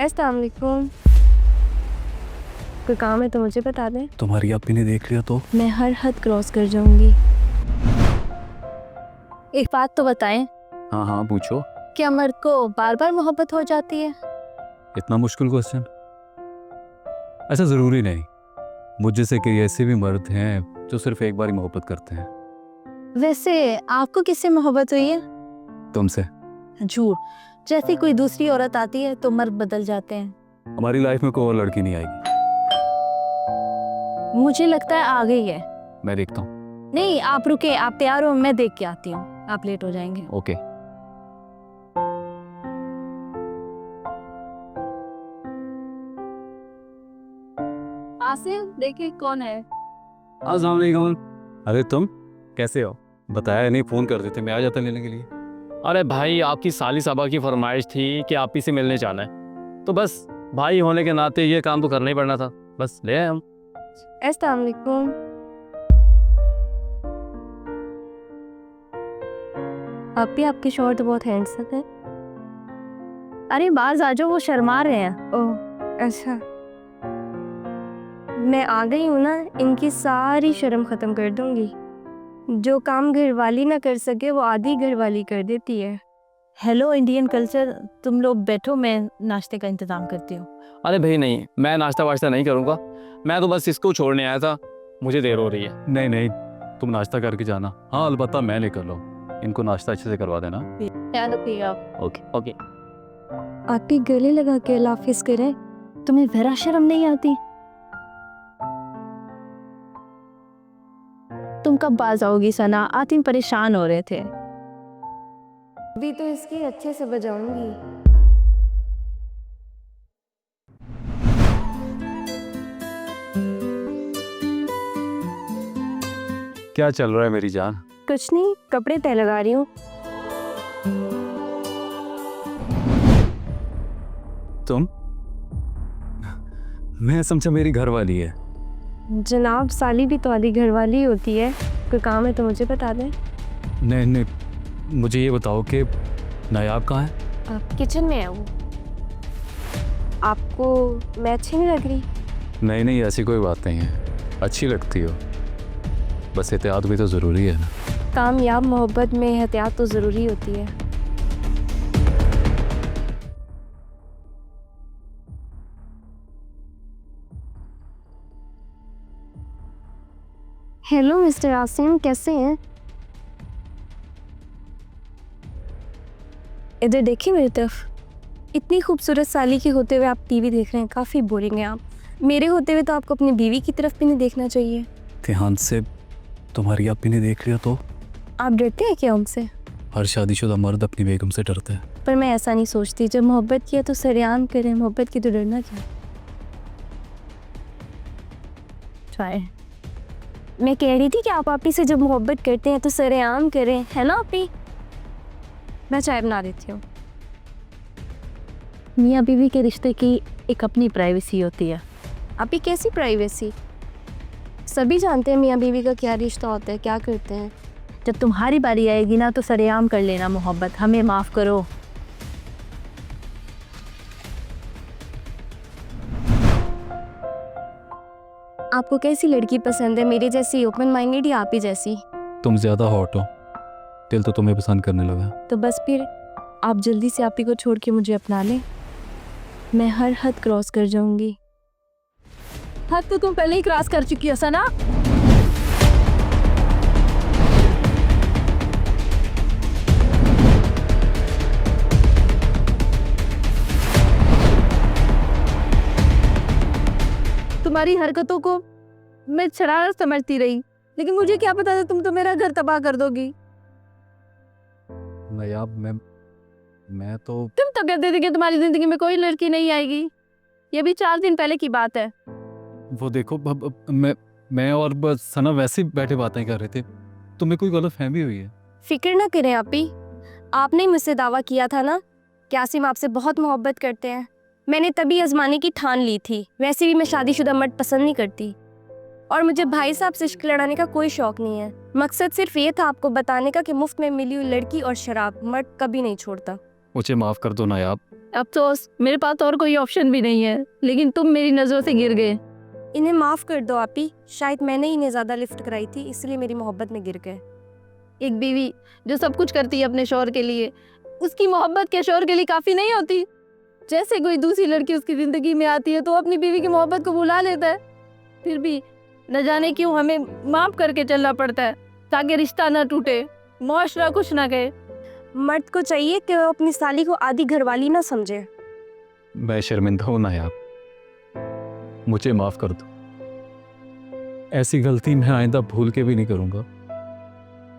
अस्सलाम वालेकुम। कोई काम है तो मुझे बता दें। तुम्हारी आपी ने देख लिया तो? मैं हर हद क्रॉस कर जाऊंगी। एक बात तो बताएं, हाँ हाँ पूछो। क्या मर्द को बार बार मोहब्बत हो जाती है? इतना मुश्किल क्वेश्चन? ऐसा ज़रूरी नहीं। मुझ जैसे कई ऐसे भी मर्द हैं जो सिर्फ एक बार ही मोहब्बत करते हैं। वैसे आपको किससे मोहब्बत हुई है? तुमसे। झूठ। जैसे कोई दूसरी औरत आती है तो मर्द बदल जाते हैं। हमारी लाइफ में कोई और लड़की नहीं आएगी। मुझे लगता है आ गई है। मैं देखता हूँ। नहीं, आप रुके, आप तैयार हो, मैं देख के आती हूँ, आप लेट हो जाएंगे। ओके। आसिम, देखिए कौन है। अस्सलाम वालेकुम। अरे तुम कैसे हो? बताया नहीं, फ़ोन कर देते, मैं आ जाता लेने के लिए। अरे भाई, आपकी साली साहबा की फरमाइश थी कि आप ही से मिलने जाना है, तो बस भाई होने के नाते ये काम तो करना ही पड़ना था, बस ले आए हम। अस्सलाम वालेकुम। आप भी, आपके शौहर तो बहुत हैंडसम है। अरे बाज आ जाओ, वो शर्मा रहे हैं। ओह अच्छा, मैं आ गई हूँ ना, इनकी सारी शर्म ख़त्म कर दूंगी। जो काम घरवाली ना कर सके वो आधी घरवाली कर देती है। हेलो इंडियन कल्चर, तुम लोग बैठो, मैं नाश्ते का इंतज़ाम करती हूँ। अरे भाई नहीं, मैं नाश्ता वाश्ता नहीं करूँगा, मैं तो बस इसको छोड़ने आया था, मुझे देर हो रही है। नहीं नहीं, तुम नाश्ता करके जाना। हाँ अलबत्ता मैं लेकर लो, इनको नाश्ता अच्छे से करवा देना। ख्याल रखिए आप। Okay okay. आप भी गले लगा के अल्लाह हाफिज़ करें। तुम्हें ज़रा शर्म नहीं आती? तुम कब बाज आओगी सना? आतिम परेशान हो रहे थे। अभी तो इसकी अच्छे से बजाऊंगी। क्या चल रहा है मेरी जान? कुछ नहीं, कपड़े तय लगा रही हूँ। तुम? मैं समझा मेरी घर वाली है। जनाब, साली भी तो आधी घरवाली होती है। कोई काम है तो मुझे बता दें। नहीं नहीं, मुझे ये बताओ कि नायाब कहाँ है? आप किचन में है वो। आपको मैं अच्छी नहीं लग रही? नहीं नहीं, ऐसी कोई बात नहीं है, अच्छी लगती हो, बस एहतियात भी तो ज़रूरी है ना। कामयाब मोहब्बत में एहतियात तो ज़रूरी होती है। हेलो मिस्टर आसिम, कैसे हैं? इधर देखिए मेरी तरफ। इतनी खूबसूरत साली के होते हुए आप टीवी देख रहे हैं, काफ़ी बोरिंग है आप। मेरे होते हुए तो आपको अपनी बीवी की तरफ भी नहीं देखना चाहिए। ध्यान से, तुम्हारी आपी ने देख लिया तो? आप डरते हैं क्या हमसे? हर शादीशुदा मर्द अपनी बेगम से डरता है। पर मैं ऐसा नहीं सोचती। जब मोहब्बत किया तो सरेआम करें, मोहब्बत की तो डरना क्या। ट्राई। मैं कह रही थी कि आप आपी से जब मोहब्बत करते हैं तो सरेआम करें, है ना आपी? मैं चाय बना देती हूँ। मियाँ बीवी के रिश्ते की एक अपनी प्राइवेसी होती है। आपी कैसी प्राइवेसी? सभी जानते हैं मियाँ बीवी का क्या रिश्ता होता है, क्या करते हैं। जब तुम्हारी बारी आएगी ना तो सरेआम कर लेना मोहब्बत, हमें माफ़ करो। आपको कैसी लड़की पसंद है, मेरी जैसी ओपन माइंडेड या आप ही जैसी? तुम ज़्यादा हॉट हो, दिल तो तुम्हें पसंद करने लगा। तो बस फिर आप जल्दी से आपी को छोड़ के मुझे अपना लें। मैं हर हद क्रॉस कर जाऊंगी। हद तो तुम पहले ही क्रॉस कर चुकी हो सना। तुम्हारी हरकतों को मैं शरारत समझती रही, लेकिन मुझे क्या पता था तुम तो मेरा घर तबाह कर दोगी। नायाब, मैं तो तुम तबीयत दे देंगे, तुम्हारी जिंदगी में कोई लड़की नहीं आएगी। ये भी 4 दिन पहले की बात है। वो देखो, मैं और बस सना वैसे ही बैठे बातें कर रहे थे, तुम्हें कोई गलतफहमी हुई है। फिक्र ना करें आपी, आपने ही मुझसे दावा किया था ना कि आसिम आपसे बहुत मोहब्बत करते हैं। मैंने तभी आजमाने की ठान ली थी। वैसे भी मैं शादीशुदा मर्द पसंद नहीं करती और मुझे भाई साहब से इश्क लड़ाने का कोई शौक नहीं है। मकसद सिर्फ ये था आपको बताने का कि मुफ्त में मिली हुई लड़की और शराब मर्द कभी नहीं छोड़ता। मुझे माफ़ कर दो नायाब। अफसोस मेरे पास और कोई ऑप्शन भी नहीं है, लेकिन तुम मेरी नज़रों से गिर गए। इन्हें माफ़ कर दो आपी, शायद मैंने इन्हें ज़्यादा लिफ्ट कराई थी इसलिए मेरी मोहब्बत में गिर गए। एक बीवी जो सब कुछ करती है अपने शौहर के लिए, उसकी मोहब्बत के शौहर के लिए काफ़ी नहीं होती। जैसे कोई दूसरी लड़की उसकी ज़िंदगी में आती है तो वो अपनी बीवी की मोहब्बत को भुला लेता है। फिर भी न जाने क्यों हमें माफ़ करके चलना पड़ता है ताकि रिश्ता ना टूटे, मुआशरा कुछ ना कहे। मर्द को चाहिए कि वो अपनी साली को आधी घरवाली ना समझे। मैं शर्मिंदा हूं ना यार, मुझे माफ़ कर दो। ऐसी गलती मैं आइंदा भूल के भी नहीं करूँगा।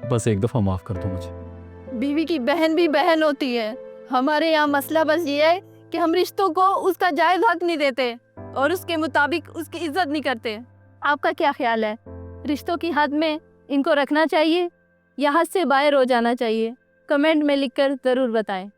बस एक दफ़ा माफ़ कर दो मुझे। बीवी की बहन भी बहन होती है। हमारे यहाँ मसला बस ये है कि हम रिश्तों को उसका जायज़ हक नहीं देते और उसके मुताबिक उसकी इज्जत नहीं करते। आपका क्या ख्याल है, रिश्तों की हद में इनको रखना चाहिए या हद से बाहर हो जाना चाहिए? कमेंट में लिखकर ज़रूर बताएं।